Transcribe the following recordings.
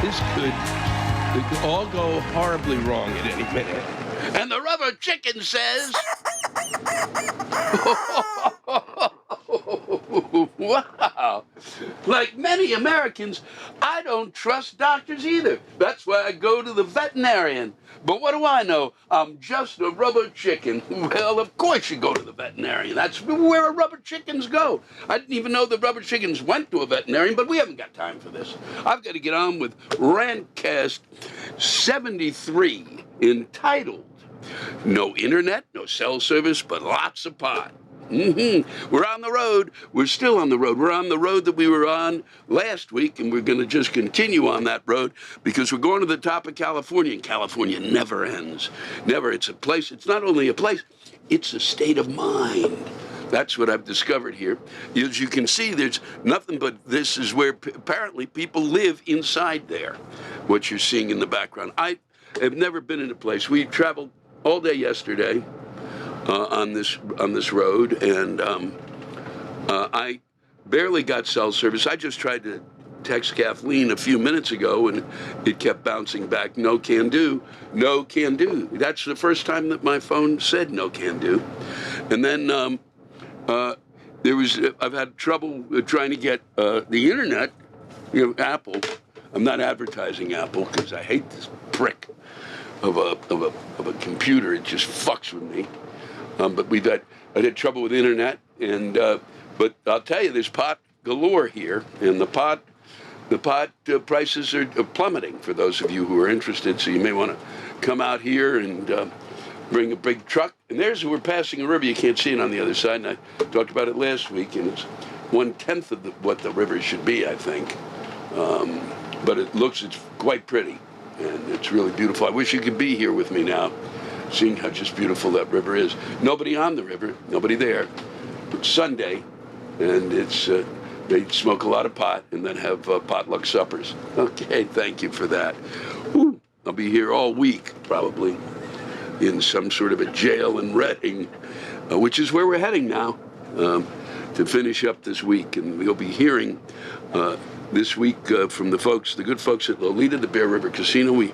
This could all go horribly wrong at any minute. And the rubber chicken says, wow. Like many Americans, I don't trust doctors either. That's why I go to the veterinarian. But what do I know? I'm just a rubber chicken. Well, of course you go to the veterinarian. That's where rubber chickens go. I didn't even know the rubber chickens went to a veterinarian, but we haven't got time for this. I've got to get on with Rantcast 73, entitled No Internet, No Cell Service, but Lots of Pot. We're on the road. We're still on the road. We're on the road that we were on last week, and we're going to just continue on that road because we're going to the top of California, and California never ends. Never. It's a place. It's not only a place, it's a state of mind. That's what I've discovered here. As you can see, there's nothing but this is where apparently people live inside there, what you're seeing in the background. I have never been in a place. We traveled all day yesterday on this road, and I barely got cell service. I just tried to text Kathleen a few minutes ago, and it kept bouncing back, no can do, no can do. That's the first time that my phone said no can do. And then I've had trouble trying to get the internet, Apple. I'm not advertising Apple because I hate this prick of a computer. It just fucks with me. But I had trouble with internet, and but I'll tell you, there's pot galore here, and the pot prices are plummeting for those of you who are interested. So you may want to come out here and bring a big truck. And we're passing a river. You can't see it on the other side, and I talked about it last week, and it's 1/10 of what the river should be, I think. But it's quite pretty, and it's really beautiful. I wish you could be here with me now, seeing how just beautiful that river is. Nobody on the river, nobody there. It's Sunday, and they smoke a lot of pot and then have potluck suppers. Okay, thank you for that. Ooh, I'll be here all week, probably, in some sort of a jail in Redding, which is where we're heading now to finish up this week. And we'll be hearing this week from the good folks at Loleta, the Bear River Casino. We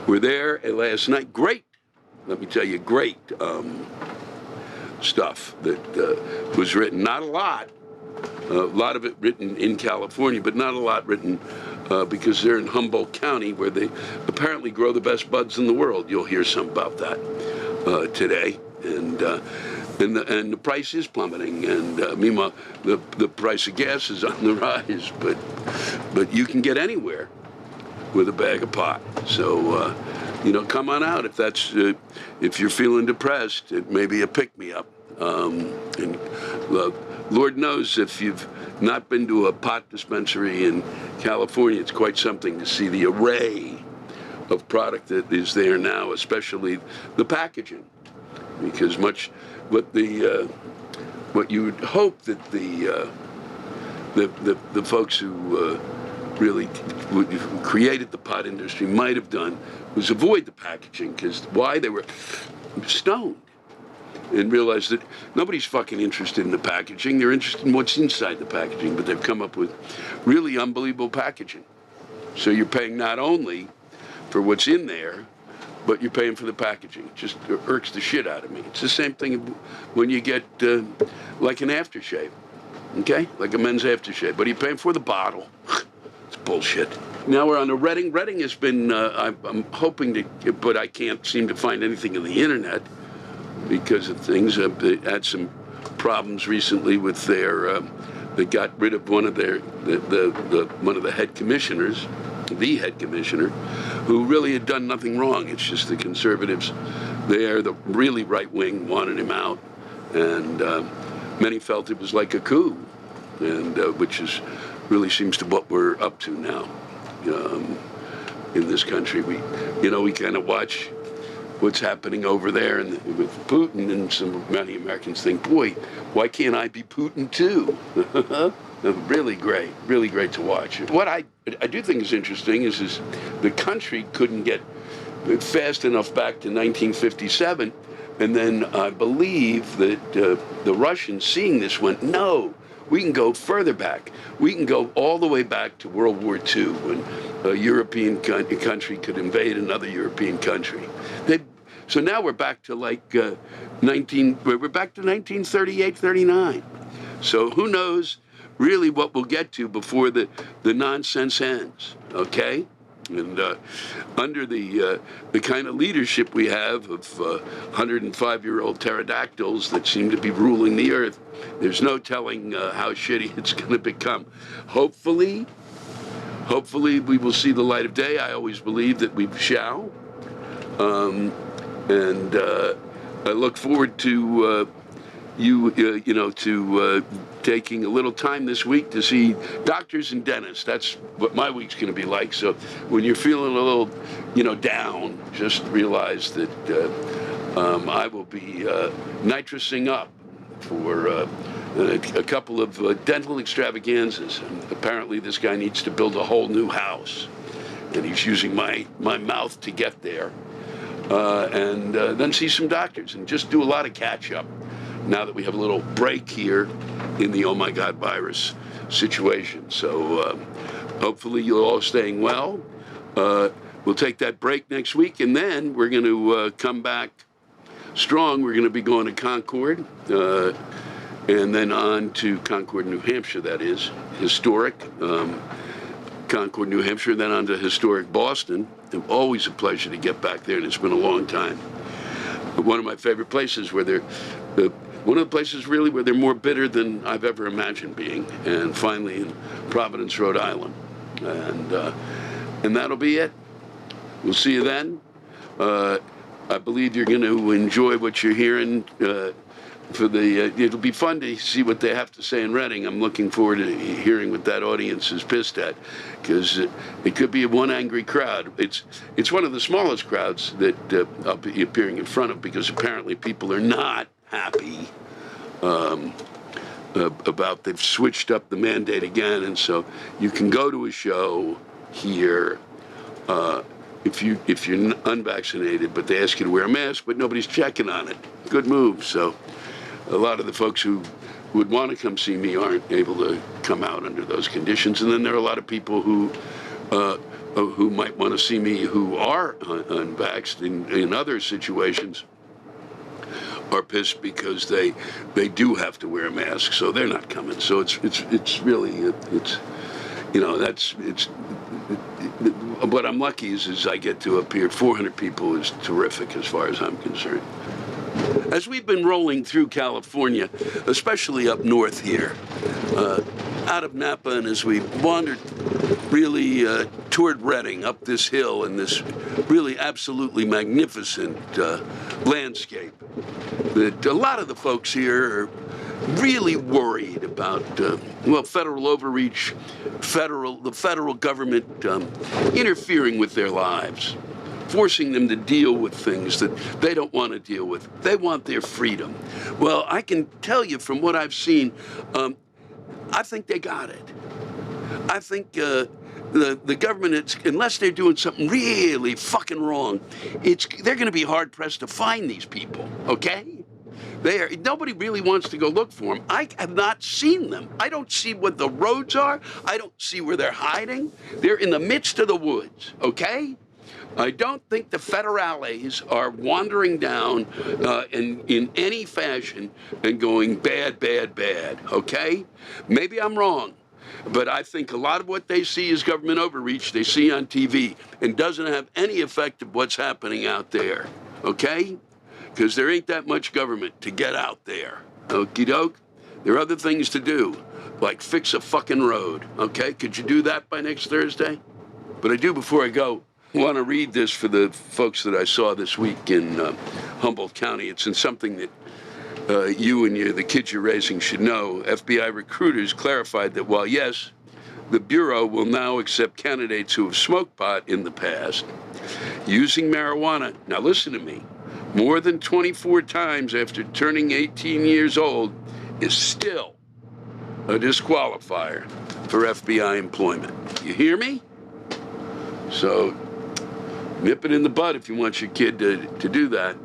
were there last night. Great. Let me tell you, great stuff that was written. Not a lot of it written in California, but not a lot written because they're in Humboldt County, where they apparently grow the best buds in the world. You'll hear some about that today. And the price is plummeting. And meanwhile, the price of gas is on the rise. But you can get anywhere with a bag of pot. So. Come on out if you're feeling depressed. It may be a pick-me-up. And Lord knows if you've not been to a pot dispensary in California, it's quite something to see the array of product that is there now, especially the packaging. Because what you would hope that the folks who really who created the pot industry might have done was avoid the packaging, because they were stoned and realized that nobody's fucking interested in the packaging. They're interested in what's inside the packaging, but they've come up with really unbelievable packaging. So you're paying not only for what's in there, but you're paying for the packaging. It just irks the shit out of me. It's the same thing when you get like an aftershave, okay? Like a men's aftershave. But are you paying for the bottle? It's bullshit. Now we're on to Redding. Redding has been, I'm hoping to, but I can't seem to find anything on the internet because of things. They had some problems recently with they got rid of one of one of the head commissioners, the head commissioner, who really had done nothing wrong. It's just the conservatives there, the really right wing, wanted him out, and many felt it was like a coup, and which really seems to what we're up to now in this country. We kind of watch what's happening over there with Putin, and many Americans think, boy, why can't I be Putin too? Really great to watch. What I do think is interesting is the country couldn't get fast enough back to 1957, and then I believe that the Russians, seeing this, went, no, We can go further back. We can go all the way back to World War II, when a European country could invade another European country. So now we're back to like we're back to 1938, 39. So who knows really what we'll get to before the nonsense ends, okay? And under the kind of leadership we have of 105-year-old pterodactyls that seem to be ruling the earth, there's no telling how shitty it's going to become. Hopefully we will see the light of day. I always believe that we shall. And I look forward to taking a little time this week to see doctors and dentists. That's what my week's going to be like. So when you're feeling a little, down, just realize that I will be nitrosing up for a couple of dental extravaganzas. And apparently this guy needs to build a whole new house, and he's using my mouth to get there. And then see some doctors and just do a lot of catch-up now that we have a little break here in the oh my God virus situation. So hopefully you're all staying well. We'll take that break next week, and then we're going to come back strong. We're going to be going to Concord, and then on to Concord, New Hampshire, that is, historic. Concord, New Hampshire, then on to historic Boston. Always a pleasure to get back there, and it's been a long time. One of my favorite places where one of the places really where they're more bitter than I've ever imagined being, and finally in Providence, Rhode Island. And that'll be it. We'll see you then. I believe you're going to enjoy what you're hearing. It'll be fun to see what they have to say in Redding. I'm looking forward to hearing what that audience is pissed at, because it could be one angry crowd. It's one of the smallest crowds that I'll be appearing in front of, because apparently people are not happy about they've switched up the mandate again, and so you can go to a show here if you're unvaccinated, but they ask you to wear a mask, but nobody's checking on it. Good move. So a lot of the folks who would want to come see me aren't able to come out under those conditions. And then there are a lot of people who might want to see me who are unvaxxed in other situations are pissed because they do have to wear a mask, so they're not coming. So it's really what I'm lucky is I get to appear. 400 people is terrific as far as I'm concerned. As we've been rolling through California, especially up north here, out of Napa, and as we wandered really toward Redding, up this hill in this really absolutely magnificent landscape, that a lot of the folks here are really worried about, federal overreach, the federal government interfering with their lives, forcing them to deal with things that they don't want to deal with. They want their freedom. Well, I can tell you from what I've seen, I think they got it. I think the government, unless they're doing something really fucking wrong, they're going to be hard pressed to find these people, okay? Nobody really wants to go look for them. I have not seen them. I don't see what the roads are. I don't see where they're hiding. They're in the midst of the woods, okay? I don't think the federales are wandering down in any fashion and going bad, bad, bad, okay? Maybe I'm wrong, but I think a lot of what they see is government overreach they see on TV and doesn't have any effect of what's happening out there, okay? Because there ain't that much government to get out there, okie doke? There are other things to do, like fix a fucking road, okay? Could you do that by next Thursday? But I do, before I go, want to read this for the folks that I saw this week in Humboldt County. It's in something that you and the kids you're raising should know. FBI recruiters clarified that while, yes, the Bureau will now accept candidates who have smoked pot in the past, using marijuana, now listen to me, more than 24 times after turning 18 years old is still a disqualifier for FBI employment. You hear me? So nip it in the bud if you want your kid to do that.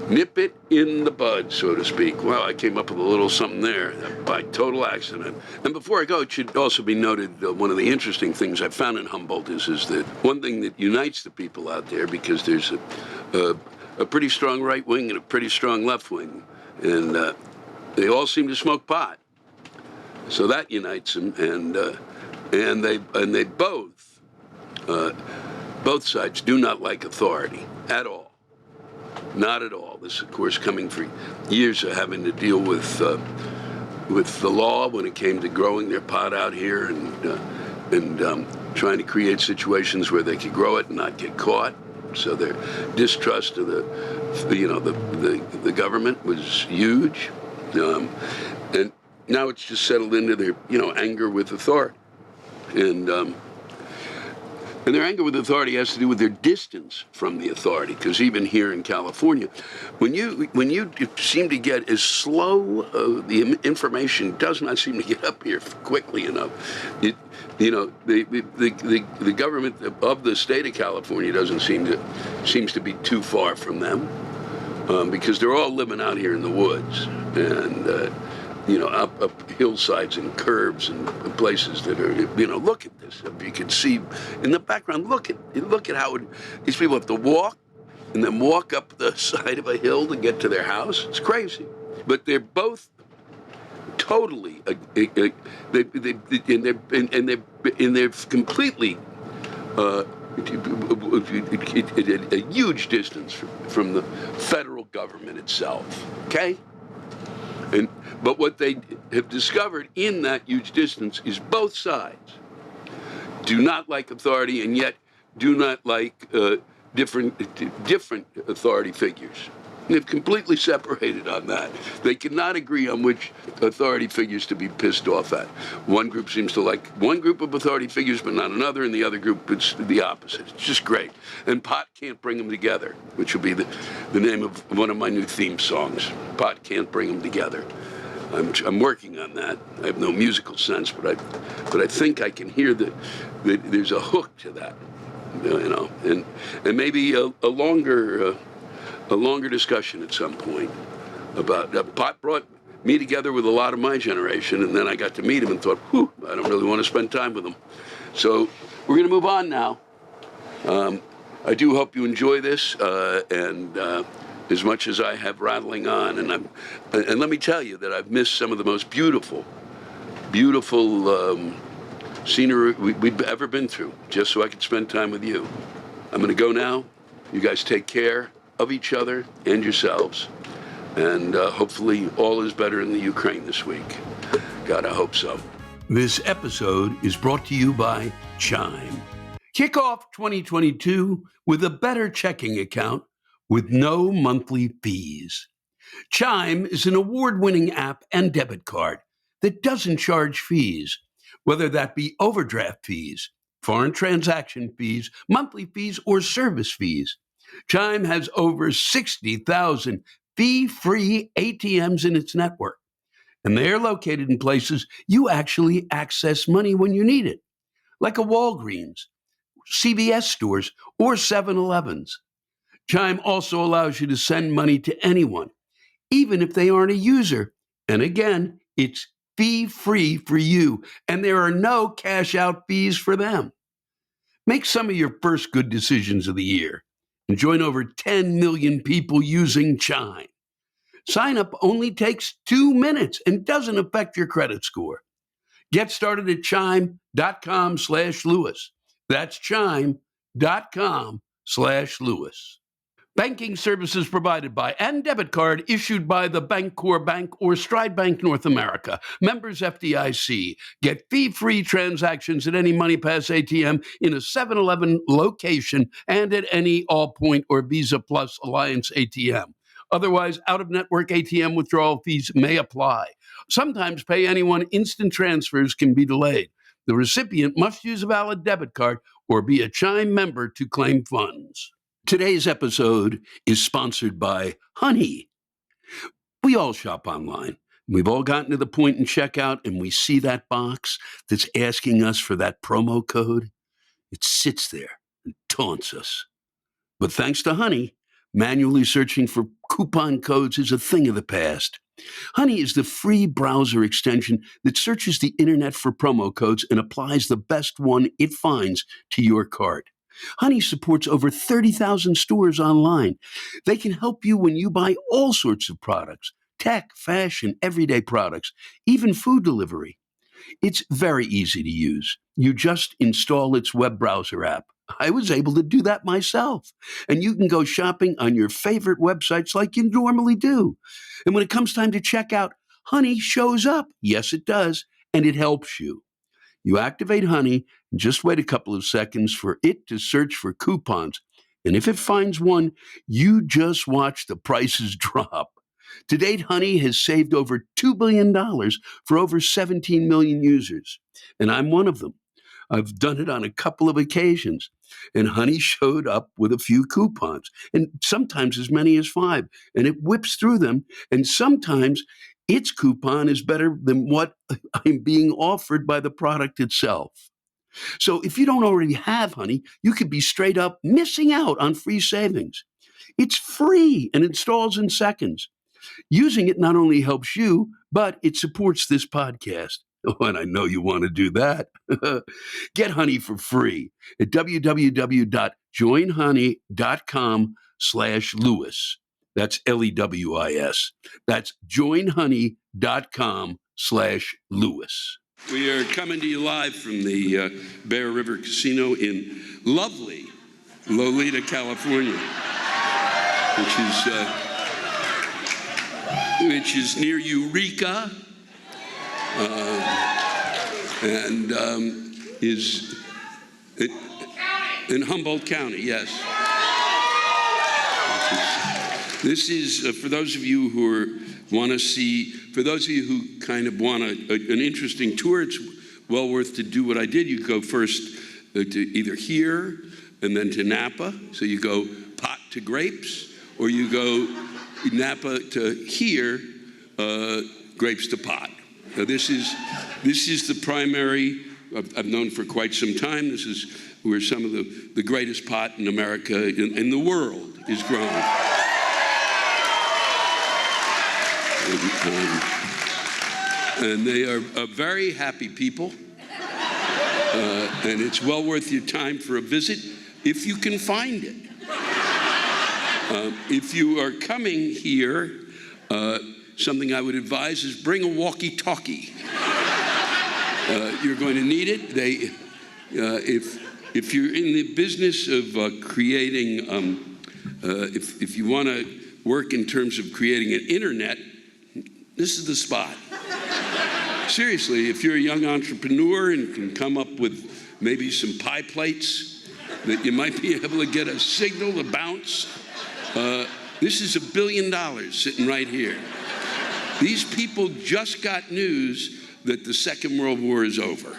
nip it in the bud, so to speak. Well, I came up with a little something there by total accident. And before I go, it should also be noted, one of the interesting things I found in Humboldt is that one thing that unites the people out there, because there's a pretty strong right wing and a pretty strong left wing, and they all seem to smoke pot. So that unites them, and they both sides do not like authority at all. Not at all. This, of course, coming for years of having to deal with the law when it came to growing their pot out here, and trying to create situations where they could grow it and not get caught. So their distrust of the government was huge, and now it's just settled into their anger with authority, and their anger with authority has to do with their distance from the authority. Because even here in California, when you seem to get as slow, the information does not seem to get up here quickly enough. The government of the state of California seems to be too far from them, because they're all living out here in the woods, and up hillsides and curves and places that are, look at this. If you can see in the background, look at how these people have to walk and then walk up the side of a hill to get to their house. It's crazy. But they're both totally, they're completely a huge distance from the federal government itself. Okay? But what they have discovered in that huge distance is both sides do not like authority, and yet do not like different authority figures. They've completely separated on that. They cannot agree on which authority figures to be pissed off at. One group seems to like one group of authority figures, but not another, and the other group it's the opposite. It's just great. And pot can't bring them together, which will be the name of one of my new theme songs. Pot can't bring them together. I'm working on that. I have no musical sense, but I think I can hear that there's a hook to that, and maybe a longer discussion at some point about pot brought me together with a lot of my generation, and then I got to meet him and thought, whew, I don't really want to spend time with him. So we're going to move on now. I do hope you enjoy this, and as much as I have rattling on, and let me tell you that I've missed some of the most beautiful scenery we've ever been through, just so I could spend time with you. I'm going to go now. You guys take care of each other and yourselves, and hopefully all is better in the Ukraine this week. God, I hope so. This episode is brought to you by Chime. Kick off 2022 with a better checking account with no monthly fees. Chime is an award-winning app and debit card that doesn't charge fees, whether that be overdraft fees, foreign transaction fees, monthly fees, or service fees. Chime has over 60,000 fee-free ATMs in its network, and they are located in places you actually access money when you need it, like a Walgreens, CVS stores, or 7-Elevens. Chime also allows you to send money to anyone, even if they aren't a user. And again, it's fee-free for you, and there are no cash-out fees for them. Make some of your first good decisions of the year and join over 10 million people using Chime. Sign up only takes 2 minutes and doesn't affect your credit score. Get started at chime.com/Lewis. That's chime.com/Lewis. Banking services provided by and debit card issued by the Bancorp Bank or Stride Bank North America. Members FDIC. Get fee-free transactions at any MoneyPass ATM in a 7-Eleven location and at any Allpoint or Visa Plus Alliance ATM. Otherwise, out-of-network ATM withdrawal fees may apply. Sometimes Pay Anyone instant transfers can be delayed. The recipient must use a valid debit card or be a Chime member to claim funds. Today's episode is sponsored by Honey. We all shop online. We've all gotten to the point in checkout and we see that box that's asking us for that promo code. It sits there and taunts us. But thanks to Honey, Manually searching for coupon codes is a thing of the past. Honey is the free browser extension that searches the internet for promo codes and applies the best one it finds to your cart. Honey supports over 30,000 stores online. They can help you when you buy all sorts of products: tech, fashion, everyday products, even food delivery. It's very easy to use. You just install its web browser app. I was able to do that myself. And you can go shopping on your favorite websites like you normally do. And when it comes time to check out, Honey shows up. Yes, it does. And it helps you. You activate Honey and just wait a couple of seconds for it to search for coupons. And if it finds one, you just watch the prices drop. To date, Honey has saved over $2 billion for over 17 million users. And I'm one of them. I've done it on a couple of occasions. And Honey showed up with a few coupons, and sometimes as many as 5. And it whips through them. And sometimes its coupon is better than what I'm being offered by the product itself. So if you don't already have Honey, you could be straight up missing out on free savings. It's free and installs in seconds. Using it not only helps you, but it supports this podcast. Oh, and I know you want to do that. Get Honey for free at www.joinhoney.com/Lewis. That's Lewis. That's joinhoney.com/Lewis. We are coming to you live from the Bear River Casino in lovely Loleta, California, which is near Eureka, and is in Humboldt County, yes. This is for those of you who want to see, for those of you who kind of want an interesting tour. It's well worth to do what I did. You go first to either here and then to Napa. So you go pot to grapes, or you go Napa to here, grapes to pot. Now this is the primary I've known for quite some time. This is where some of the greatest pot in America, in the world, is grown. And they are a very happy people. And it's well worth your time for a visit if you can find it. If you are coming here, something I would advise is bring a walkie-talkie. You're going to need it. If you're in the business of creating, if you want to work in terms of creating an internet, this is the spot. Seriously, if you're a young entrepreneur and can come up with maybe some pie plates that you might be able to get a signal to bounce, this is $1 billion sitting right here. These people just got news that the Second World War is over.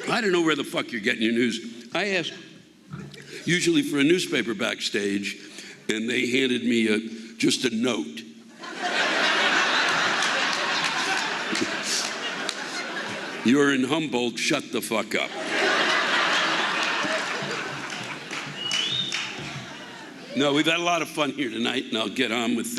I don't know where the fuck you're getting your news. I ask usually for a newspaper backstage, and they handed me just a note. You're in Humboldt, shut the fuck up. No, we've had a lot of fun here tonight, and I'll get on with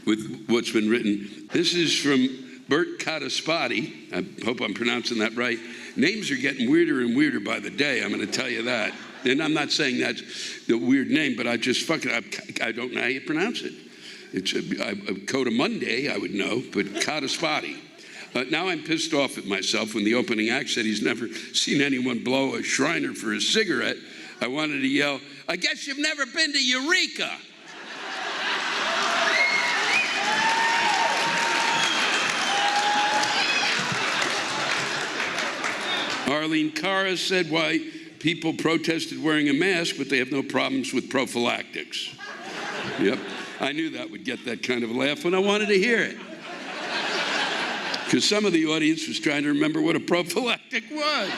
with what's been written. This is from Bert Cataspati. I hope I'm pronouncing that right. Names are getting weirder and weirder by the day, I'm going to tell you that. And I'm not saying that's the weird name, but I don't know how you pronounce it. It's a Coda Monday, I would know, but Cataspati. Now I'm pissed off at myself when the opening act said he's never seen anyone blow a Shriner for a cigarette. I wanted to yell, I guess you've never been to Eureka. Arlene Cara said why people protested wearing a mask, but they have no problems with prophylactics. Yep, I knew that would get that kind of a laugh when I wanted to hear it. Because some of the audience was trying to remember what a prophylactic was.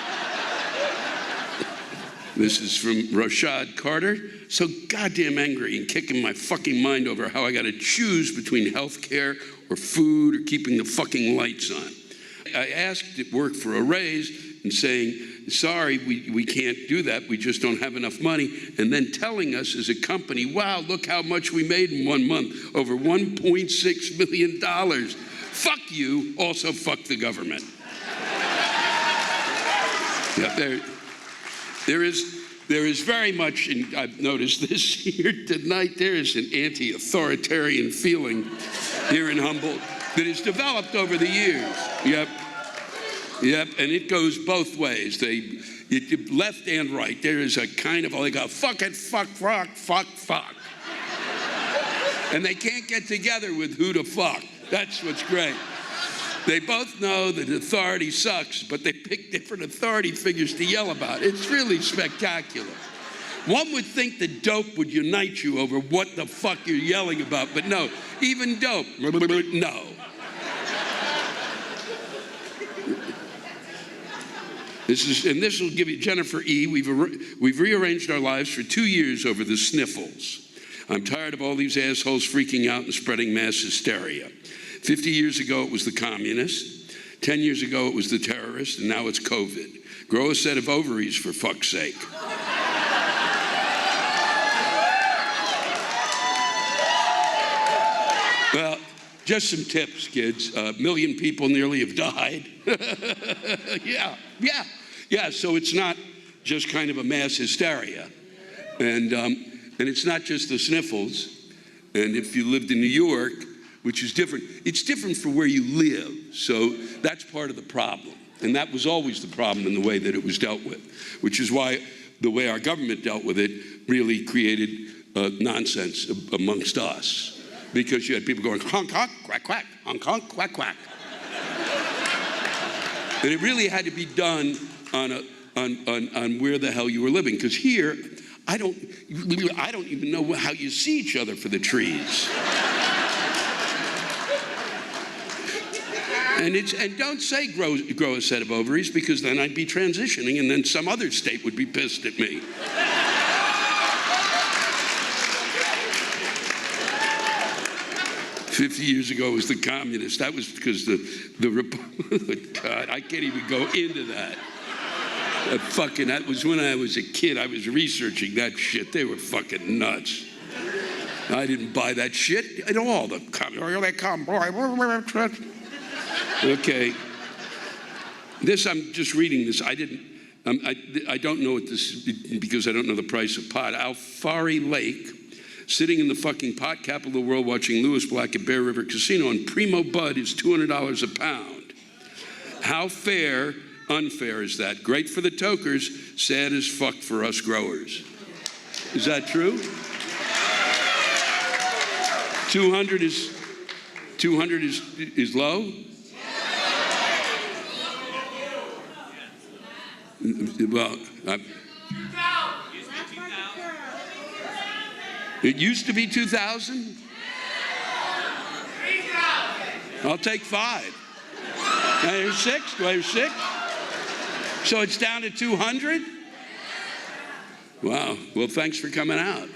This is from Rashad Carter. So goddamn angry and kicking my fucking mind over how I got to choose between health care or food or keeping the fucking lights on. I asked at work for a raise, and saying, sorry, we can't do that, we just don't have enough money, and then telling us as a company, wow, look how much we made in 1 month, over $1.6 million. Fuck you, also fuck the government. Yeah, there is very much, and I've noticed this here tonight, there is an anti-authoritarian feeling here in Humboldt that has developed over the years. Yep, and it goes both ways. Left and right. There is a kind of like a fuck it, fuck, fuck. And they can't get together with who to fuck. That's what's great. They both know that authority sucks, but they pick different authority figures to yell about. It's really spectacular. One would think that dope would unite you over what the fuck you're yelling about, but no, even dope, no. This will give you, Jennifer E., we've rearranged our lives for 2 years over the sniffles. I'm tired of all these assholes freaking out and spreading mass hysteria. 50 years ago, it was the communists. 10 years ago, it was the terrorists, and now it's COVID. Grow a set of ovaries, for fuck's sake. Well, just some tips, kids. 1 million people nearly have died. Yeah, so it's not just kind of a mass hysteria. And it's not just the sniffles. And if you lived in New York, which is different, it's different for where you live. So that's part of the problem. And that was always the problem in the way that it was dealt with, which is why the way our government dealt with it really created nonsense amongst us. Because you had people going, honk, honk, quack, quack, honk, honk, quack, quack. And it really had to be done on where the hell you were living. Because here, I don't even know how you see each other for the trees. And don't say grow a set of ovaries, because then I'd be transitioning and then some other state would be pissed at me. 50 years ago was the communists. That was because God, I can't even go into that. That was when I was a kid. I was researching that shit. They were fucking nuts. I didn't buy that shit at all. Okay. I'm just reading this. I don't know what this, because I don't know the price of pot. Alfari Lake, sitting in the fucking pot capital of the world watching Lewis Black at Bear River Casino, and Primo Bud is $200 a pound. How fair, unfair is that? Great for the tokers, sad as fuck for us growers. Is that true? 200 is low? Well, it used to be 2,000? I'll take 5. Do I hear 6? Do I hear 6? So it's down to 200? Wow. Well, thanks for coming out.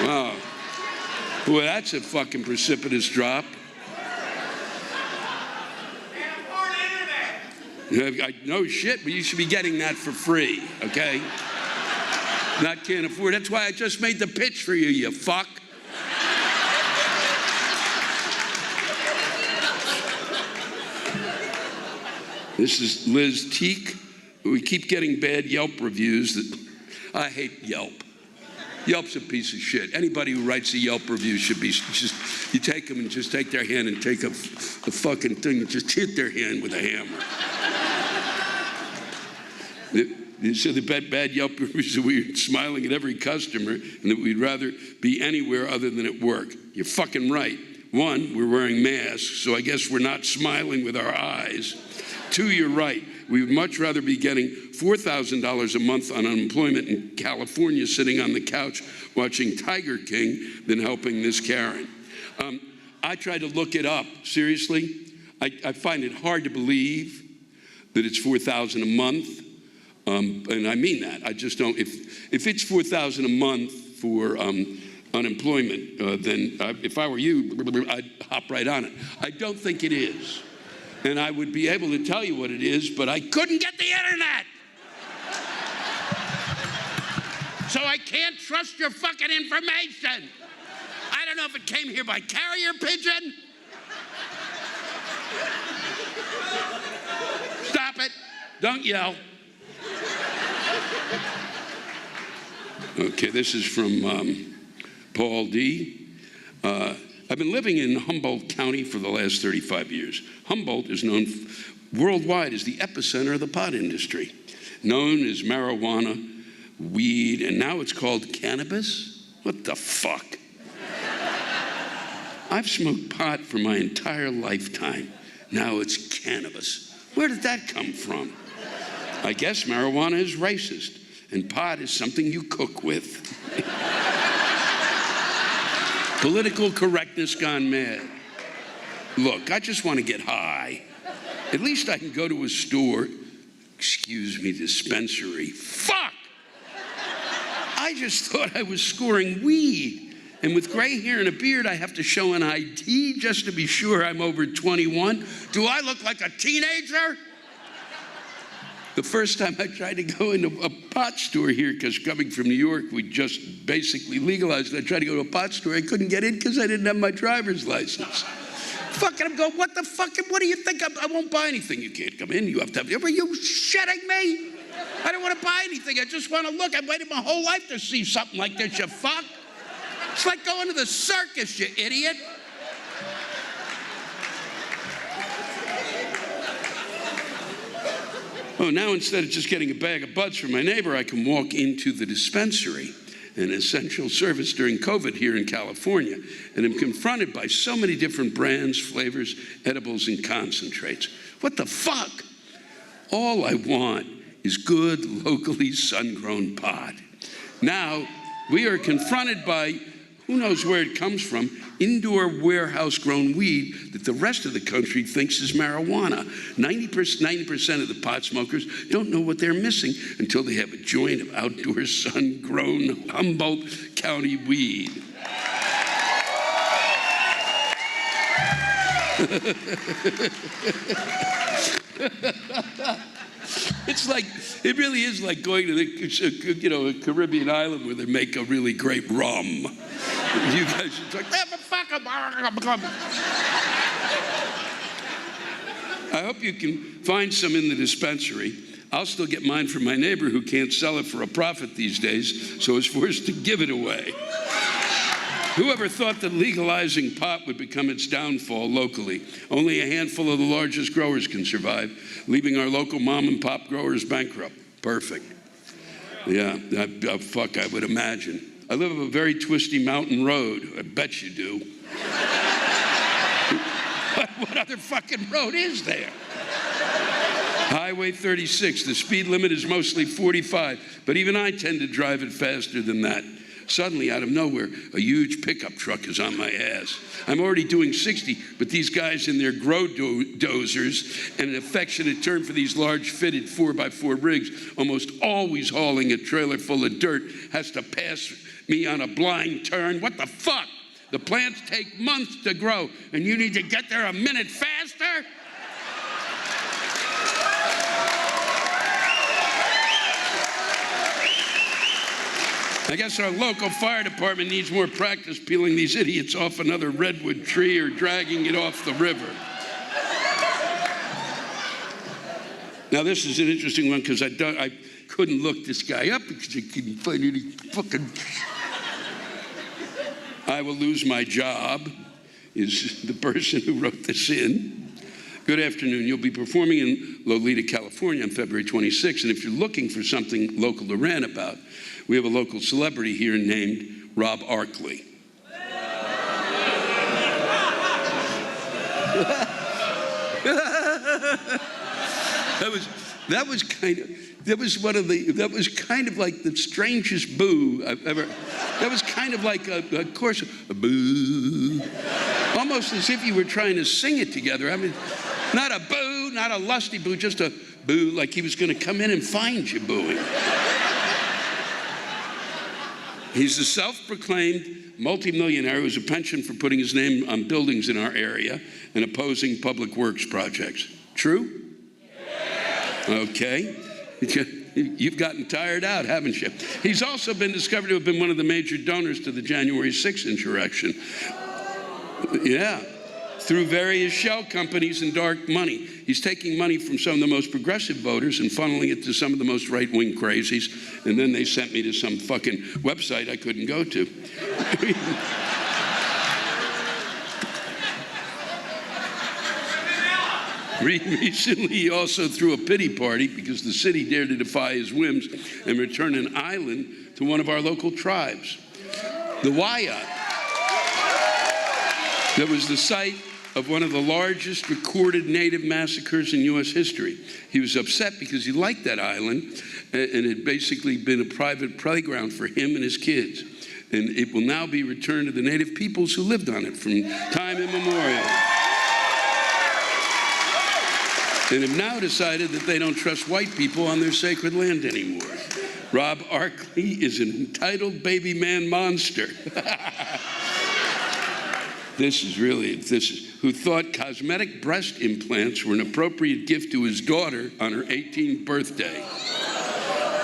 Wow. Boy, that's a fucking precipitous drop. No shit, but you should be getting that for free, okay? Not can't afford. That's why I just made the pitch for you, you fuck. This is Liz Teak. We keep getting bad Yelp reviews. I hate Yelp. Yelp's a piece of shit. Anybody who writes a Yelp review should be just, you take them and just take their hand and take a fucking thing and just hit their hand with a hammer. So the bad Yelp reviews that we're smiling at every customer and that we'd rather be anywhere other than at work. You're fucking right. 1, we're wearing masks, so I guess we're not smiling with our eyes. 2, you're right. We would much rather be getting $4,000 a month on unemployment in California sitting on the couch watching Tiger King than helping this Karen. I tried to look it up. Seriously, I find it hard to believe that it's $4,000 a month. And I mean that. I just don't. If it's $4,000 a month for unemployment, then if I were you, I'd hop right on it. I don't think it is. And I would be able to tell you what it is, but I couldn't get the internet. So I can't trust your fucking information. I don't know if it came here by carrier pigeon. Stop it. Don't yell. Okay, this is from Paul D. I've been living in Humboldt County for the last 35 years. Humboldt is known worldwide as the epicenter of the pot industry, known as marijuana, weed, and now it's called cannabis? What the fuck? I've smoked pot for my entire lifetime. Now it's cannabis. Where did that come from? I guess marijuana is racist, and pot is something you cook with. Political correctness gone mad. Look, I just want to get high. At least I can go to a store. Excuse me, dispensary. Fuck! I just thought I was scoring weed. And with gray hair and a beard, I have to show an ID just to be sure I'm over 21. Do I look like a teenager? The first time I tried to go into a pot store here, because coming from New York, we just basically legalized it. I tried to go to a pot store. I couldn't get in because I didn't have my driver's license. Fucking, I'm going, what the fuck? What do you think? I won't buy anything. You can't come in. You have to have, are you shitting me? I don't want to buy anything. I just want to look. I've waited my whole life to see something like this, you fuck. It's like going to the circus, you idiot. Oh, now instead of just getting a bag of buds from my neighbor, I can walk into the dispensary, an essential service during COVID here in California, and I'm confronted by so many different brands, flavors, edibles, and concentrates. What the fuck? All I want is good, locally sun-grown pot. Now, we are confronted by, who knows where it comes from, indoor warehouse-grown weed that the rest of the country thinks is marijuana. 90% of the pot smokers don't know what they're missing until they have a joint of outdoor sun-grown Humboldt County weed. It's like, it really is like going to the, a Caribbean island where they make a really great rum. You guys should talk. I hope you can find some in the dispensary. I'll still get mine from my neighbor who can't sell it for a profit these days, so is forced to give it away. Whoever thought that legalizing pot would become its downfall locally? Only a handful of the largest growers can survive, leaving our local mom and pop growers bankrupt. Perfect. Yeah, fuck, I would imagine. I live up a very twisty mountain road. I bet you do. What other fucking road is there? Highway 36, the speed limit is mostly 45, but even I tend to drive it faster than that. Suddenly, out of nowhere, a huge pickup truck is on my ass. I'm already doing 60, but these guys in their grow dozers and an affectionate term for these large fitted 4x4 rigs, almost always hauling a trailer full of dirt, has to pass me on a blind turn. What the fuck? The plants take months to grow, and you need to get there a minute faster? I guess our local fire department needs more practice peeling these idiots off another redwood tree or dragging it off the river. Now, this is an interesting one because I couldn't look this guy up because I couldn't find any fucking... I will lose my job, is the person who wrote this in. Good afternoon. You'll be performing in Loleta, California on February 26th, and if you're looking for something local to rant about, we have a local celebrity here named Rob Arkley. That was kind of like the strangest boo I've ever. That was kind of like a chorus, a boo, almost as if you were trying to sing it together. I mean, not a boo, not a lusty boo, just a boo, like he was going to come in and find you booing. He's a self-proclaimed multimillionaire who has a penchant for putting his name on buildings in our area and opposing public works projects. True? Yeah. Okay. You've gotten tired out, haven't you? He's also been discovered to have been one of the major donors to the January 6th insurrection. Yeah. Through various shell companies and dark money. He's taking money from some of the most progressive voters and funneling it to some of the most right-wing crazies, and then they sent me to some fucking website I couldn't go to. Recently, he also threw a pity party because the city dared to defy his whims and return an island to one of our local tribes. The Wyatt, that was the site of one of the largest recorded native massacres in U.S. history. He was upset because he liked that island, and it had basically been a private playground for him and his kids. And it will now be returned to the native peoples who lived on it from time immemorial. And have now decided that they don't trust white people on their sacred land anymore. Rob Arkley is an entitled baby man monster. Who thought cosmetic breast implants were an appropriate gift to his daughter on her 18th birthday,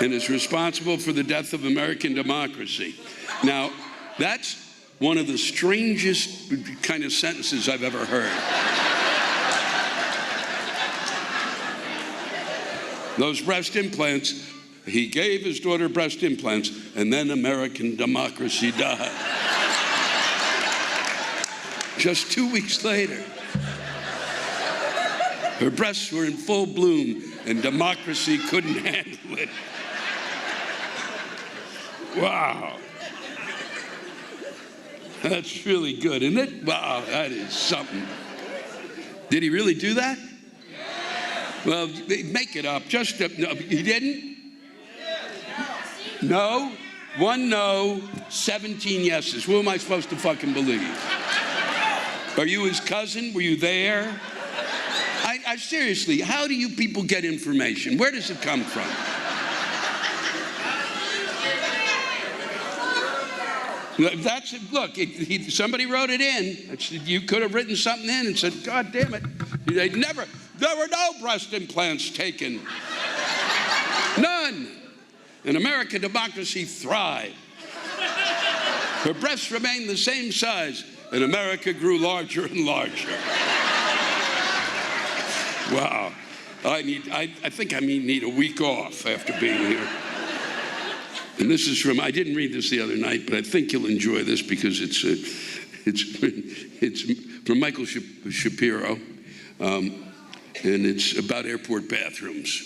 and is responsible for the death of American democracy. Now, that's one of the strangest kind of sentences I've ever heard. Those breast implants, he gave his daughter breast implants, and then American democracy died. Just 2 weeks later, her breasts were in full bloom, and democracy couldn't handle it. Wow. That's really good, isn't it? Wow, that is something. Did he really do that? Well, make it up. No, he didn't? No? 1 no, 17 yeses. Who am I supposed to fucking believe? Are you his cousin? Were you there? I seriously, how do you people get information? Where does it come from? Somebody wrote it in. You could have written something in and said, God damn it. There were no breast implants taken. None. In America, democracy thrived. Her breasts remained the same size, and America grew larger and larger. Wow. I think I need a week off after being here. And this is from, I didn't read this the other night, but I think you'll enjoy this because it's from Michael Shapiro, and it's about airport bathrooms.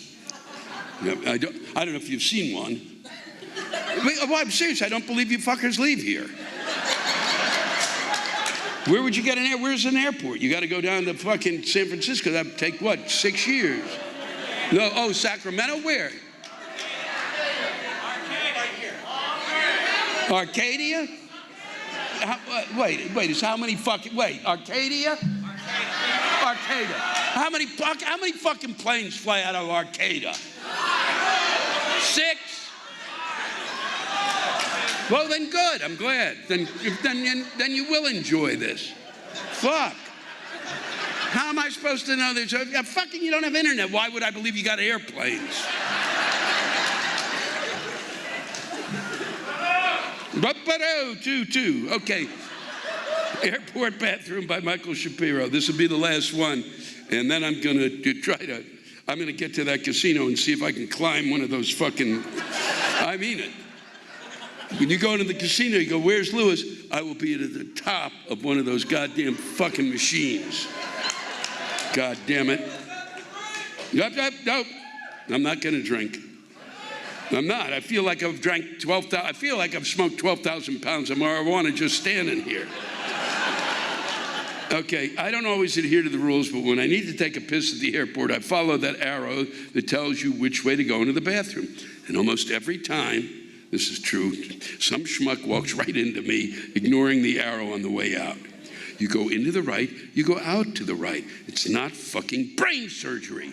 I don't know if you've seen one. Well, I'm serious, I don't believe you fuckers leave here. Where would you get an airport? Where's an airport? You got to go down to fucking San Francisco. That'd take, what, 6 years? No, oh, Sacramento? Where? Arcadia? Wait, is how many fucking, Arcadia? Arcadia. How many fucking planes fly out of Arcadia? 6? Well, then good, I'm glad. Then you will enjoy this. Fuck. How am I supposed to know this? Fucking, you don't have internet. Why would I believe you got airplanes? Okay. Airport bathroom by Michael Shapiro. This will be the last one. And then I'm going to get to that casino and see if I can climb one of those fucking, I mean it. When you go into the casino, you go, where's Lewis? I will be at the top of one of those goddamn fucking machines. God damn it. Nope. I'm not going to drink. I'm not. I feel like I've drank 12,000. I feel like I've smoked 12,000 pounds of marijuana just standing here. Okay, I don't always adhere to the rules, but when I need to take a piss at the airport, I follow that arrow that tells you which way to go into the bathroom. And almost every time, this is true, some schmuck walks right into me, ignoring the arrow on the way out. You go into the right, you go out to the right. It's not fucking brain surgery.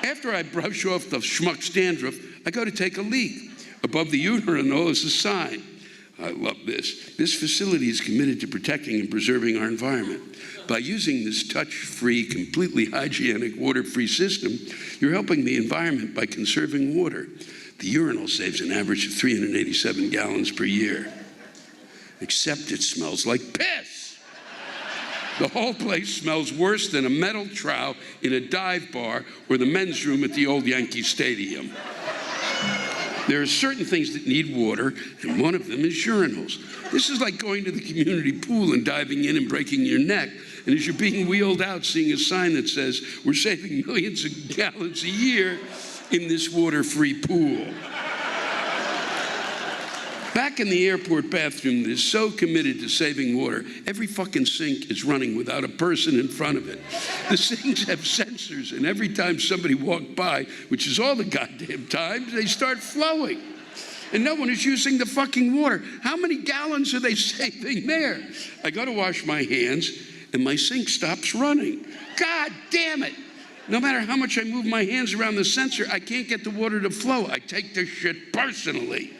After I brush off the schmuck's dandruff, I go to take a leak. Above the urinal is a sign. I love this. This facility is committed to protecting and preserving our environment. By using this touch-free, completely hygienic, water-free system, you're helping the environment by conserving water. The urinal saves an average of 387 gallons per year. Except it smells like piss. The whole place smells worse than a metal trowel in a dive bar or the men's room at the old Yankee Stadium. There are certain things that need water, and one of them is urinals. This is like going to the community pool and diving in and breaking your neck, and as you're being wheeled out, seeing a sign that says, "We're saving millions of gallons a year in this water-free pool." Back in the airport bathroom that is so committed to saving water, every fucking sink is running without a person in front of it. The sinks have sensors, and every time somebody walked by, which is all the goddamn times, they start flowing. And no one is using the fucking water. How many gallons are they saving there? I go to wash my hands, and my sink stops running. God damn it! No matter how much I move my hands around the sensor, I can't get the water to flow. I take this shit personally.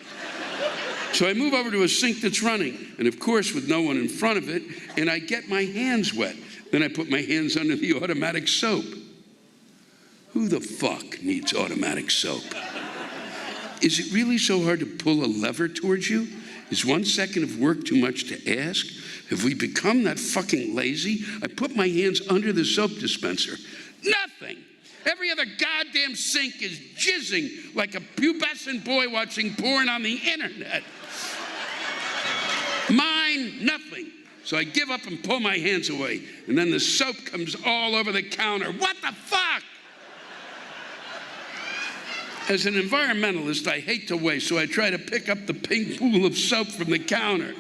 So I move over to a sink that's running, and of course with no one in front of it, and I get my hands wet. Then I put my hands under the automatic soap. Who the fuck needs automatic soap? Is it really so hard to pull a lever towards you? Is 1 second of work too much to ask? Have we become that fucking lazy? I put my hands under the soap dispenser. Nothing! Every other goddamn sink is jizzing like a pubescent boy watching porn on the internet. Mine, nothing. So I give up and pull my hands away, and then the soap comes all over the counter. What the fuck? As an environmentalist, I hate to waste, so I try to pick up the pink pool of soap from the counter.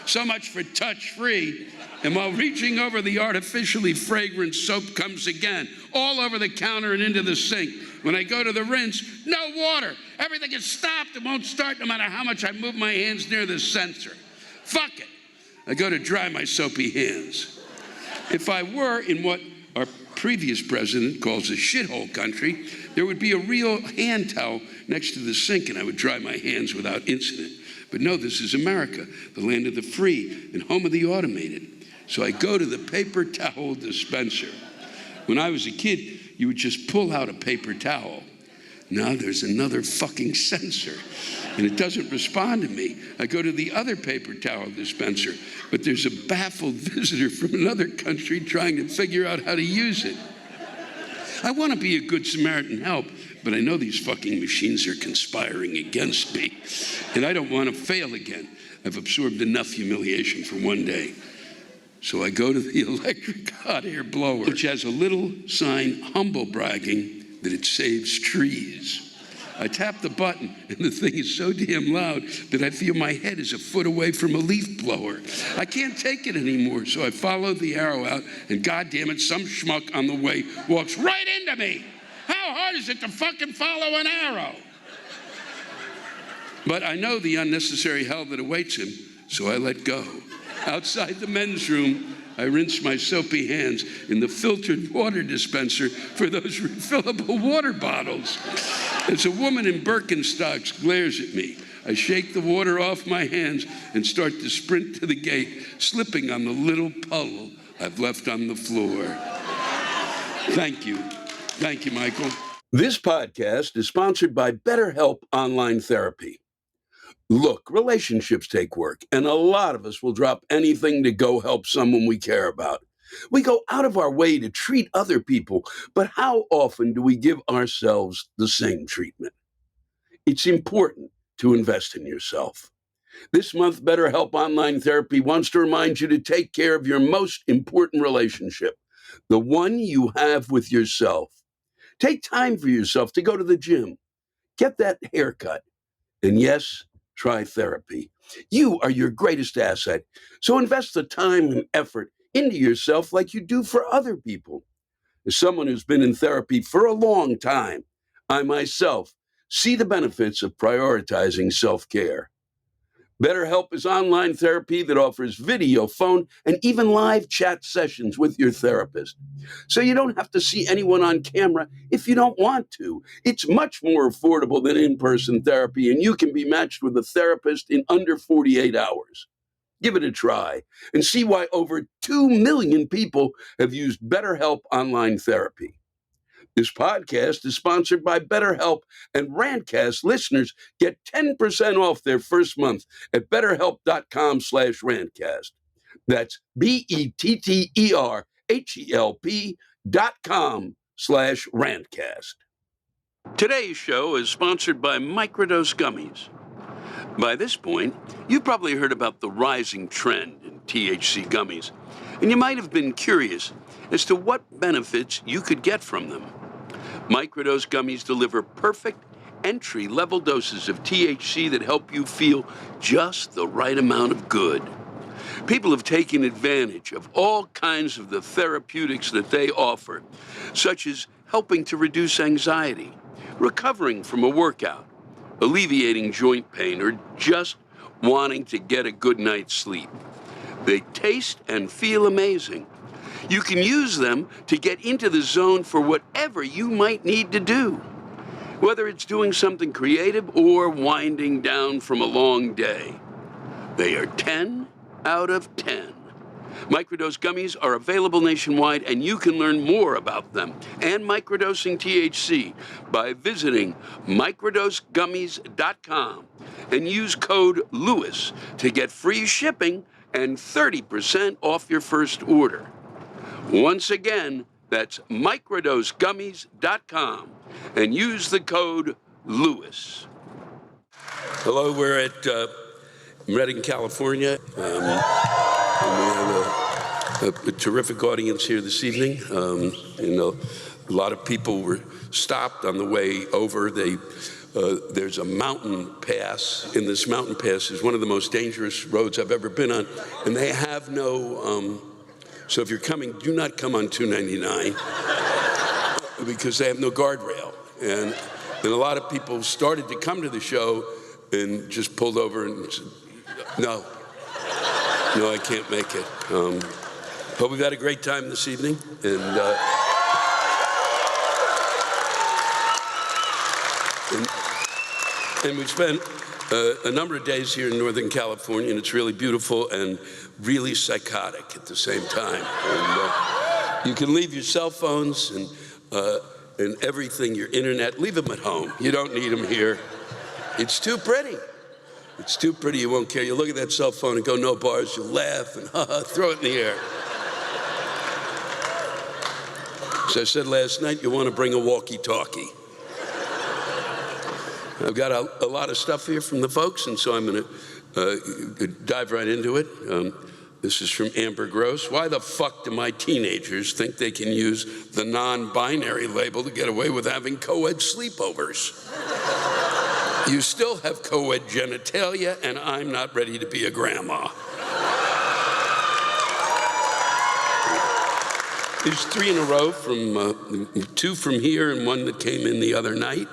So much for touch-free. And while reaching over, the artificially fragrant soap comes again, all over the counter and into the sink. When I go to the rinse, no water. Everything is stopped and won't start no matter how much I move my hands near the sensor. Fuck it. I go to dry my soapy hands. If I were in what our previous president calls a shithole country, there would be a real hand towel next to the sink, and I would dry my hands without incident. But no, this is America, the land of the free and home of the automated. So I go to the paper towel dispenser. When I was a kid, you would just pull out a paper towel. Now there's another fucking sensor, and it doesn't respond to me. I go to the other paper towel dispenser, but there's a baffled visitor from another country trying to figure out how to use it. I want to be a good Samaritan help, but I know these fucking machines are conspiring against me, and I don't want to fail again. I've absorbed enough humiliation for one day. So I go to the electric hot air blower, which has a little sign, humble bragging, that it saves trees. I tap the button, and the thing is so damn loud that I feel my head is a foot away from a leaf blower. I can't take it anymore, so I follow the arrow out, and goddamn it, some schmuck on the way walks right into me. How hard is it to fucking follow an arrow? But I know the unnecessary hell that awaits him, so I let go. Outside the men's room, I rinse my soapy hands in the filtered water dispenser for those refillable water bottles. As a woman in Birkenstocks glares at me, I shake the water off my hands and start to sprint to the gate, slipping on the little puddle I've left on the floor. Thank you. Thank you, Michael. This podcast is sponsored by BetterHelp Online Therapy. Look, relationships take work, and a lot of us will drop anything to go help someone we care about. We go out of our way to treat other people, but how often do we give ourselves the same treatment? It's important to invest in yourself. This month, BetterHelp Online Therapy wants to remind you to take care of your most important relationship, the one you have with yourself. Take time for yourself to go to the gym, get that haircut, and yes, try therapy. You are your greatest asset, so invest the time and effort into yourself like you do for other people. As someone who's been in therapy for a long time, I myself see the benefits of prioritizing self-care. BetterHelp is online therapy that offers video, phone, and even live chat sessions with your therapist. So you don't have to see anyone on camera if you don't want to. It's much more affordable than in-person therapy, and you can be matched with a therapist in under 48 hours. Give it a try and see why over 2 million people have used BetterHelp online therapy. This podcast is sponsored by BetterHelp, and Rantcast listeners get 10% off their first month at betterhelp.com/rantcast. That's BetterHelp.com/rantcast. Today's show is sponsored by Microdose Gummies. By this point, you've probably heard about the rising trend in THC gummies, and you might have been curious as to what benefits you could get from them. Microdose gummies deliver perfect entry-level doses of THC that help you feel just the right amount of good. People have taken advantage of all kinds of the therapeutics that they offer, such as helping to reduce anxiety, recovering from a workout, alleviating joint pain, or just wanting to get a good night's sleep. They taste and feel amazing. You can use them to get into the zone for whatever you might need to do, whether it's doing something creative or winding down from a long day. They are 10 out of 10. Microdose gummies are available nationwide, and you can learn more about them and microdosing THC by visiting microdosegummies.com and use code LEWIS to get free shipping and 30% off your first order. Once again, that's microdosegummies.com and use the code LEWIS. Hello, we're at Redding, California. We have a terrific audience here this evening. A lot of people were stopped on the way over. There's a mountain pass, and this mountain pass is one of the most dangerous roads I've ever been on, and they have no... So if you're coming, do not come on 299 because they have no guardrail. And a lot of people started to come to the show and just pulled over and said, no, I can't make it. But we've had a great time this evening. And we've spent a number of days here in Northern California, and it's really beautiful and really psychotic at the same time. And you can leave your cell phones and everything, your internet, leave them at home. You don't need them here. It's too pretty. It's too pretty, you won't care. You look at that cell phone and go, no bars, you laugh and throw it in the air. As I said last night, you want to bring a walkie-talkie. I've got a lot of stuff here from the folks, and so I'm going to dive right into it. This is from Amber Gross. Why the fuck do my teenagers think they can use the non-binary label to get away with having co-ed sleepovers? You still have co-ed genitalia, and I'm not ready to be a grandma. There's 3 in a row, from 2 from here and 1 that came in the other night.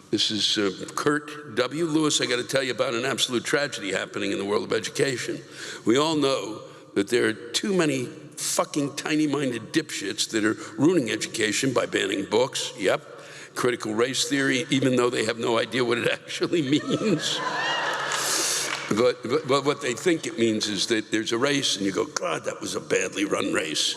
This is Kurt W. Lewis. I got to tell you about an absolute tragedy happening in the world of education. We all know that there are too many fucking tiny-minded dipshits that are ruining education by banning books. Yep. Critical race theory, even though they have no idea what it actually means. But what they think it means is that there's a race, and you go, God, that was a badly run race.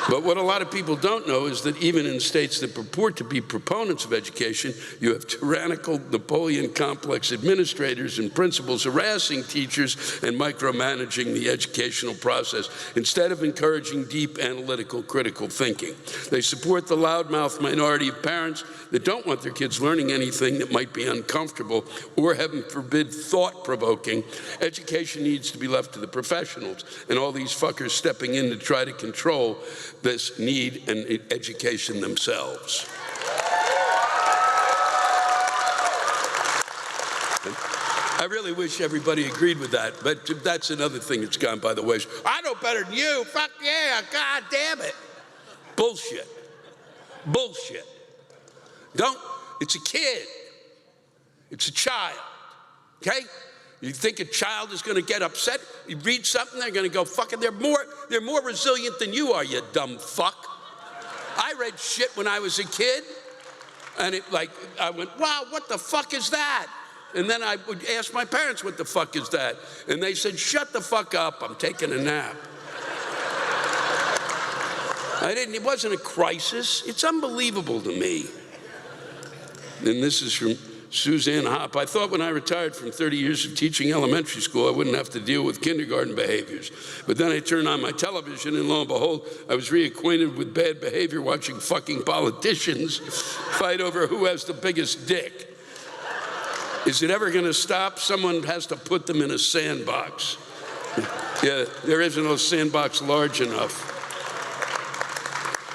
But what a lot of people don't know is that even in states that purport to be proponents of education, you have tyrannical Napoleon complex administrators and principals harassing teachers and micromanaging the educational process instead of encouraging deep analytical critical thinking. They support the loudmouth minority of parents that don't want their kids learning anything that might be uncomfortable or, heaven forbid, thought-provoking. Education needs to be left to the professionals, and all these fuckers stepping in to try to control this need and education themselves. I really wish everybody agreed with that, but that's another thing that's gone by the wayside. I know better than you. Fuck yeah, God damn it. Bullshit. Bullshit. It's a kid. It's a child. okay? You think a child is gonna get upset? You read something, they're gonna go, fucking, they're more resilient than you are, you dumb fuck. I read shit when I was a kid, and I went, wow, what the fuck is that? And then I would ask my parents, what the fuck is that? And they said, shut the fuck up, I'm taking a nap. It wasn't a crisis. It's unbelievable to me. And this is from Suzanne Hopp. I thought when I retired from 30 years of teaching elementary school, I wouldn't have to deal with kindergarten behaviors. But then I turned on my television, and lo and behold, I was reacquainted with bad behavior watching fucking politicians fight over who has the biggest dick. Is it ever going to stop? Someone has to put them in a sandbox. Yeah, there isn't no sandbox large enough.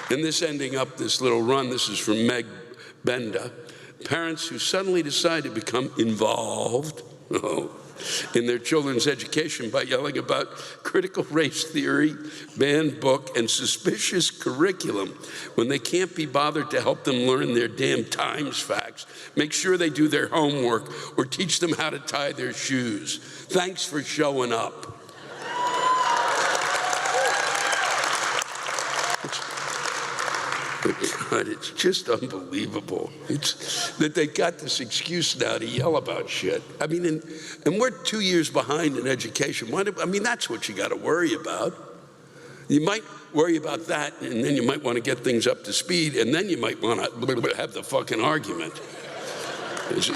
And this ending up this little run, this is from Meg Benda. Parents who suddenly decide to become involved in their children's education by yelling about critical race theory, banned book, and suspicious curriculum when they can't be bothered to help them learn their damn Times facts, make sure they do their homework, or teach them how to tie their shoes. Thanks for showing up. God, it's just unbelievable. It's that they got this excuse now to yell about shit. I mean, and we're 2 years behind in education. I mean, that's what you got to worry about. You might worry about that, and then you might want to get things up to speed, and then you might want to have the fucking argument.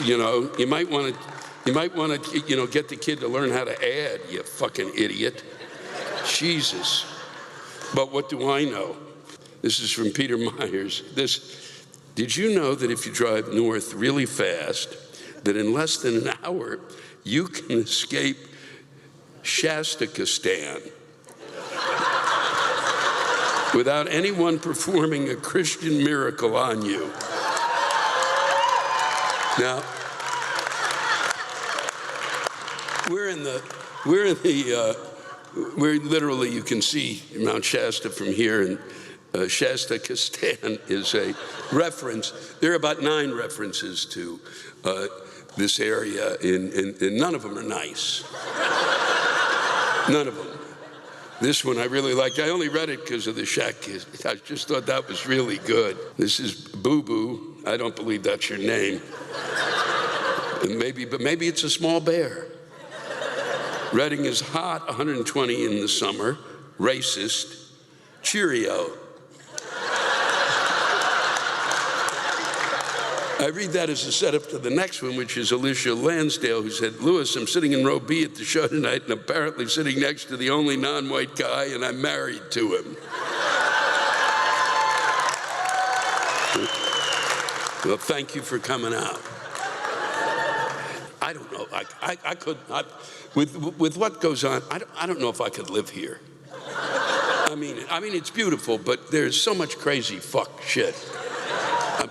You know, you might want to, you know, get the kid to learn how to add, you fucking idiot. Jesus. But what do I know? This is from Peter Myers. Did you know that if you drive north really fast, that in less than an hour, you can escape Shastakistan without anyone performing a Christian miracle on you? Now, we're literally, you can see Mount Shasta from here, and Shastakistan is a reference. There are about 9 references to this area, and none of them are nice. None of them. This one I really liked. I only read it because of the shack. I just thought that was really good. This is Boo Boo. I don't believe that's your name. And maybe it's a small bear. Redding is hot, 120 in the summer. Racist. Cheerio. I read that as a setup to the next one, which is Alicia Lansdale, who said, Lewis, I'm sitting in row B at the show tonight and apparently sitting next to the only non-white guy, and I'm married to him. Well, thank you for coming out. I don't know. I could not, with what goes on, I don't know if I could live here. I mean, it's beautiful, but there's so much crazy fuck shit.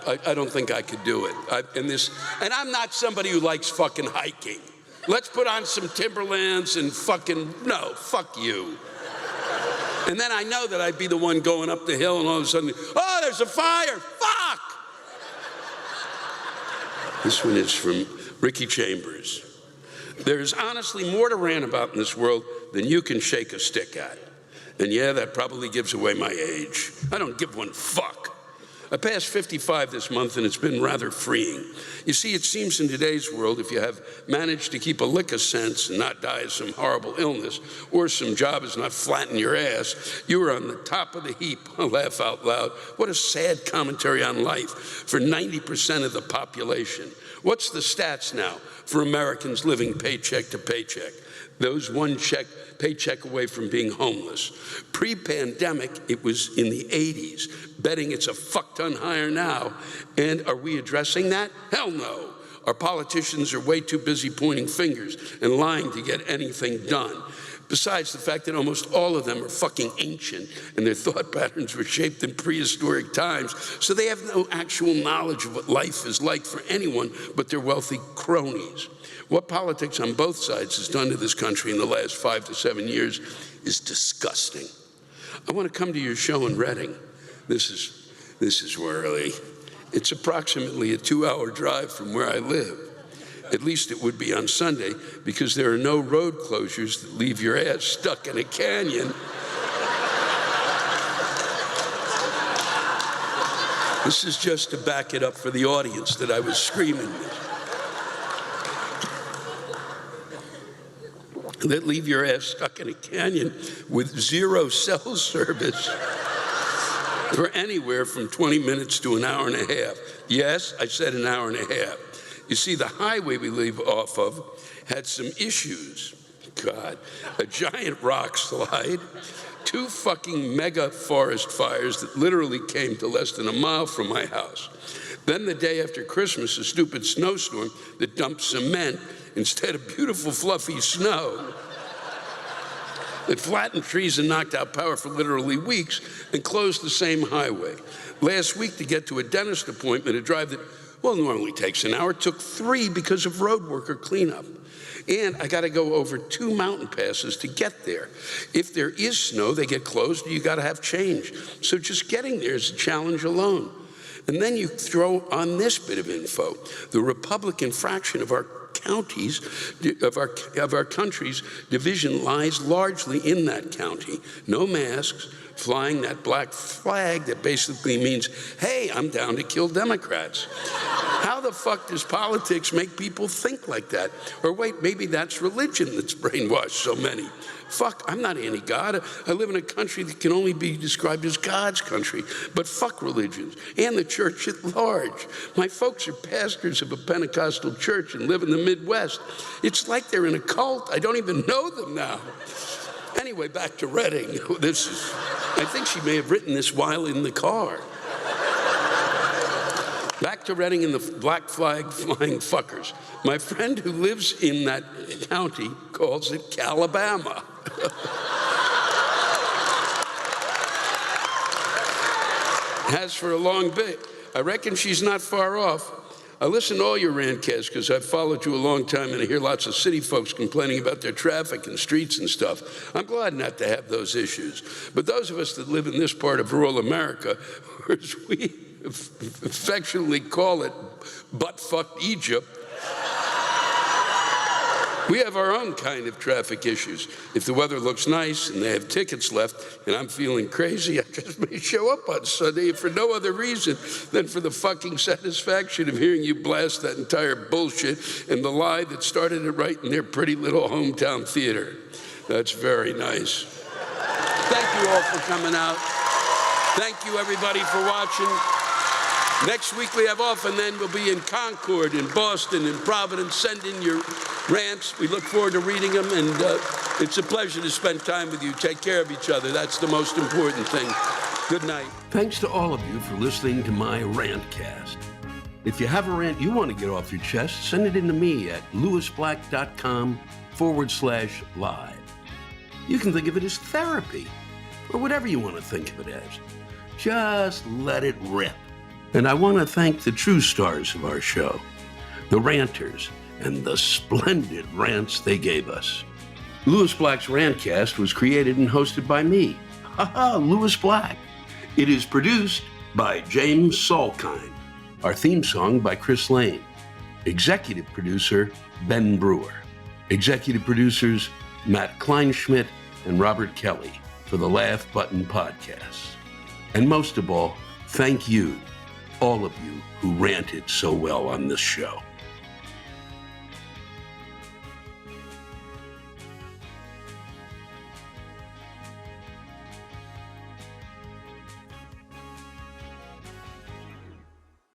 I don't think I could do it. And I'm not somebody who likes fucking hiking. Let's put on some Timberlands and no, fuck you. And then I know that I'd be the one going up the hill, and all of a sudden, oh, there's a fire, fuck! This one is from Ricky Chambers. There's honestly more to rant about in this world than you can shake a stick at. And yeah, that probably gives away my age. I don't give one fuck. I passed 55 this month, and it's been rather freeing. You see, it seems in today's world, if you have managed to keep a lick of sense and not die of some horrible illness, or some job is not flatten your ass, you are on the top of the heap. I'll laugh out loud. What a sad commentary on life for 90% of the population. What's the stats now for Americans living paycheck to paycheck? Those one paycheck away from being homeless. Pre-pandemic, it was in the 80s. Betting it's a fuck ton higher now. And are we addressing that? Hell no. Our politicians are way too busy pointing fingers and lying to get anything done. Besides the fact that almost all of them are fucking ancient and their thought patterns were shaped in prehistoric times, so they have no actual knowledge of what life is like for anyone but their wealthy cronies. What politics on both sides has done to this country in the last 5 to 7 years is disgusting. I want to come to your show in Redding. This is really, it's approximately a 2-hour drive from where I live. At least it would be on Sunday, because there are no road closures that leave your ass stuck in a canyon. This is just to back it up for the audience that I was screaming that leave your ass stuck in a canyon with 0 cell service for anywhere from 20 minutes to an hour and a half. Yes, I said an hour and a half. You see, the highway we live off of had some issues. God, a giant rock slide, 2 fucking mega forest fires that literally came to less than a mile from my house. Then the day after Christmas, a stupid snowstorm that dumped cement instead of beautiful fluffy snow, that flattened trees and knocked out power for literally weeks and closed the same highway. Last week, to get to a dentist appointment, a drive that, well, normally takes an hour, took 3 because of road worker cleanup. And I got to go over 2 mountain passes to get there. If there is snow, they get closed, or you got to have change. So just getting there is a challenge alone. And then you throw on this bit of info. The Republican fraction of our counties, of our country's division lies largely in that county. No masks, flying that black flag that basically means, hey, I'm down to kill Democrats. How the fuck does politics make people think like that? Or wait, maybe that's religion that's brainwashed so many. Fuck, I'm not anti-God. I live in a country that can only be described as God's country. But fuck religions and the church at large. My folks are pastors of a Pentecostal church and live in the Midwest. It's like they're in a cult. I don't even know them now. Anyway, back to Redding. I think she may have written this while in the car. Back to Redding and the black flag flying fuckers. My friend who lives in that county calls it Calabama. Has for a long bit. I reckon she's not far off. I listen to all your Rantcasts because I've followed you a long time, and I hear lots of city folks complaining about their traffic and streets and stuff. I'm glad not to have those issues. But those of us that live in this part of rural America, or as we affectionately call it, butt-fucked Egypt, we have our own kind of traffic issues. If the weather looks nice and they have tickets left and I'm feeling crazy, I just may show up on Sunday for no other reason than for the fucking satisfaction of hearing you blast that entire bullshit and the lie that started it right in their pretty little hometown theater. That's very nice. Thank you all for coming out. Thank you, everybody, for watching. Next week we have off, and then we'll be in Concord, in Boston, in Providence. Send in your rants. We look forward to reading them, and it's a pleasure to spend time with you. Take care of each other. That's the most important thing. Good night. Thanks to all of you for listening to my Rantcast. If you have a rant you want to get off your chest, send it in to me at lewisblack.com/live. You can think of it as therapy, or whatever you want to think of it as. Just let it rip. And I want to thank the true stars of our show, the ranters, and the splendid rants they gave us. Lewis Black's Rantcast was created and hosted by me, Lewis Black. It is produced by James Salkind. Our theme song by Chris Lane. Executive producer, Ben Brewer. Executive producers, Matt Kleinschmidt and Robert Kelly for the Laugh Button Podcast. And most of all, thank you, all of you who ranted so well on this show.